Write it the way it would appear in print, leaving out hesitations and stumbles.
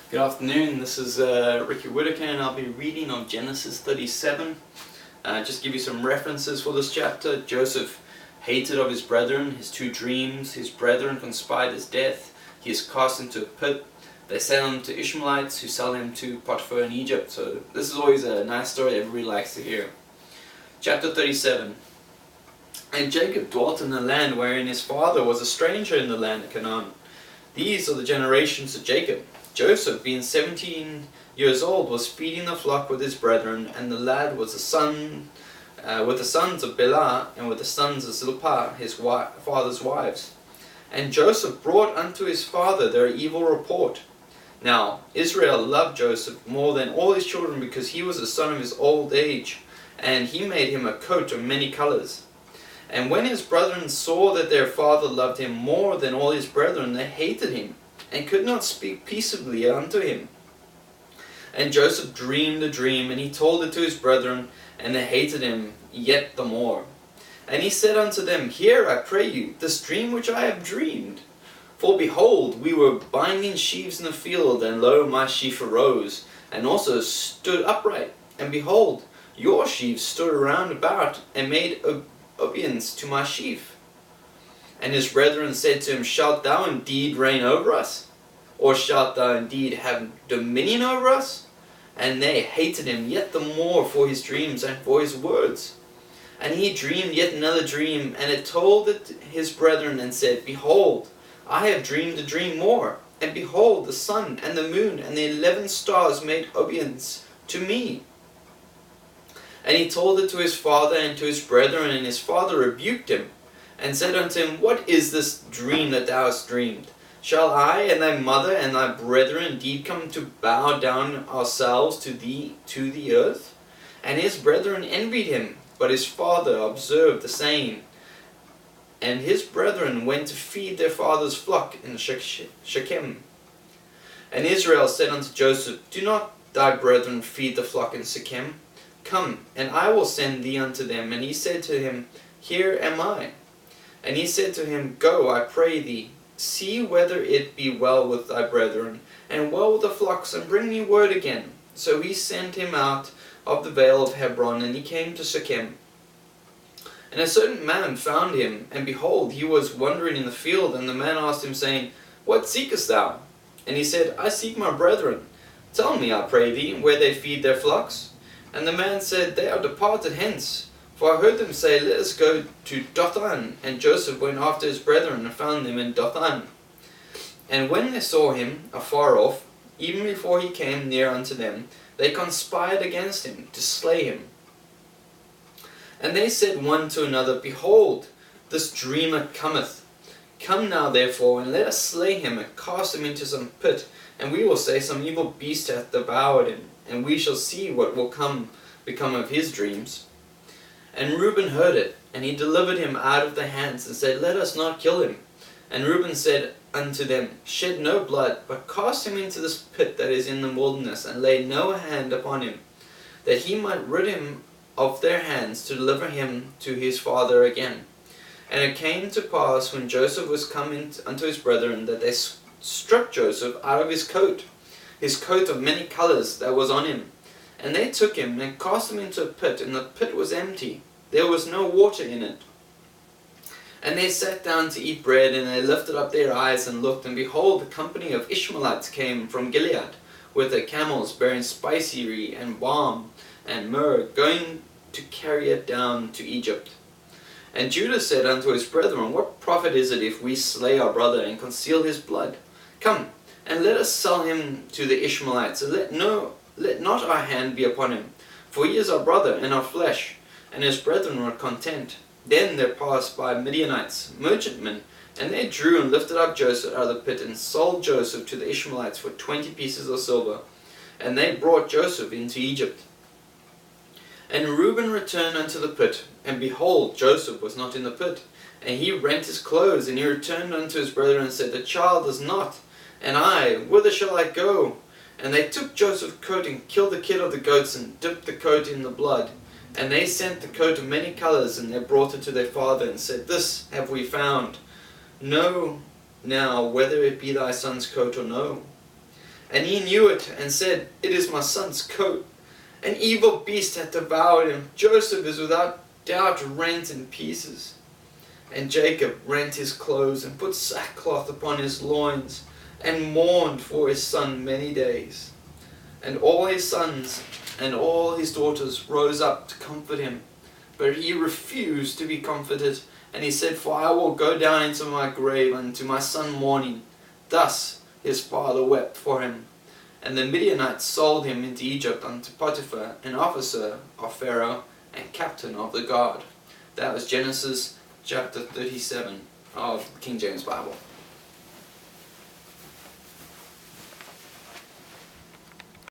Good afternoon, this is Ricky Whitaker and I'll be reading on Genesis 37. Just give you some references for this chapter. Joseph hated of his brethren, his two dreams. His brethren conspired his death. He is cast into a pit. They sell him to Ishmeelites who sell him to Potiphar in Egypt. So this is always a nice story everybody likes to hear. Chapter 37. And Jacob dwelt in the land wherein his father was a stranger in the land of Canaan. These are the generations of Jacob. Joseph, being 17 years old, was feeding the flock with his brethren, and the lad was a son with the sons of Bilhah and with the sons of Zilpah, his father's wives. And Joseph brought unto his father their evil report. Now Israel loved Joseph more than all his children, because he was the son of his old age, and he made him a coat of many colors. And when his brethren saw that their father loved him more than all his brethren, they hated him, and could not speak peaceably unto him. And Joseph dreamed a dream, and he told it to his brethren, and they hated him yet the more. And he said unto them, Hear, I pray you, this dream which I have dreamed. For behold, we were binding sheaves in the field, and lo, my sheaf arose, and also stood upright. And behold, your sheaves stood around about, and made obeisance to my sheaf. And his brethren said to him, Shalt thou indeed reign over us? Or shalt thou indeed have dominion over us? And they hated him yet the more for his dreams and for his words. And he dreamed yet another dream, and it told it his brethren, and said, Behold, I have dreamed a dream more. And behold, the sun and the moon and the 11 stars made obeisance to me. And he told it to his father and to his brethren, and his father rebuked him, and said unto him, What is this dream that thou hast dreamed? Shall I and thy mother and thy brethren indeed come to bow down ourselves to thee, to the earth? And his brethren envied him, but his father observed the saying. And his brethren went to feed their father's flock in Shechem. And Israel said unto Joseph, Do not thy brethren feed the flock in Shechem? Come, and I will send thee unto them. And he said to him, Here am I. And he said to him, Go, I pray thee, see whether it be well with thy brethren, and well with the flocks, and bring me word again. So he sent him out of the vale of Hebron, and he came to Shechem. And a certain man found him, and behold, he was wandering in the field. And the man asked him, saying, What seekest thou? And he said, I seek my brethren. Tell me, I pray thee, where they feed their flocks. And the man said, They are departed hence. For I heard them say, Let us go to Dothan. And Joseph went after his brethren, and found them in Dothan. And when they saw him afar off, even before he came near unto them, they conspired against him, to slay him. And they said one to another, Behold, this dreamer cometh. Come now therefore, and let us slay him, and cast him into some pit, and we will say, Some evil beast hath devoured him, and we shall see what will become of his dreams. And Reuben heard it, and he delivered him out of their hands, and said, Let us not kill him. And Reuben said unto them, Shed no blood, but cast him into this pit that is in the wilderness, and lay no hand upon him, that he might rid him of their hands, to deliver him to his father again. And it came to pass, when Joseph was come unto his brethren, that they stripped Joseph out of his coat of many colors that was on him. And they took him, and cast him into a pit, and the pit was empty. There was no water in it. And they sat down to eat bread, and they lifted up their eyes and looked, and behold, the company of Ishmeelites came from Gilead, with their camels bearing spicery and balm and myrrh, going to carry it down to Egypt. And Judah said unto his brethren, What profit is it if we slay our brother, and conceal his blood? Come, and let us sell him to the Ishmaelites, and let not our hand be upon him, for he is our brother and our flesh. And his brethren were content. Then there passed by Midianites, merchantmen, and they drew and lifted up Joseph out of the pit, and sold Joseph to the Ishmaelites for 20 pieces of silver. And they brought Joseph into Egypt. And Reuben returned unto the pit, and behold, Joseph was not in the pit. And he rent his clothes, and he returned unto his brethren, and said, The child is not, and I, whither shall I go? And they took Joseph's coat, and killed the kid of the goats, and dipped the coat in the blood. And they sent the coat of many colors, and they brought it to their father, and said, This have we found. Know now whether it be thy son's coat or no. And he knew it, and said, It is my son's coat. An evil beast hath devoured him. Joseph is without doubt rent in pieces. And Jacob rent his clothes, and put sackcloth upon his loins, and mourned for his son many days. And all his sons and all his daughters rose up to comfort him. But he refused to be comforted. And he said, For I will go down into my grave unto my son mourning. Thus his father wept for him. And the Midianites sold him into Egypt unto Potiphar, an officer of Pharaoh, and captain of the guard. That was Genesis chapter 37 of the King James Bible.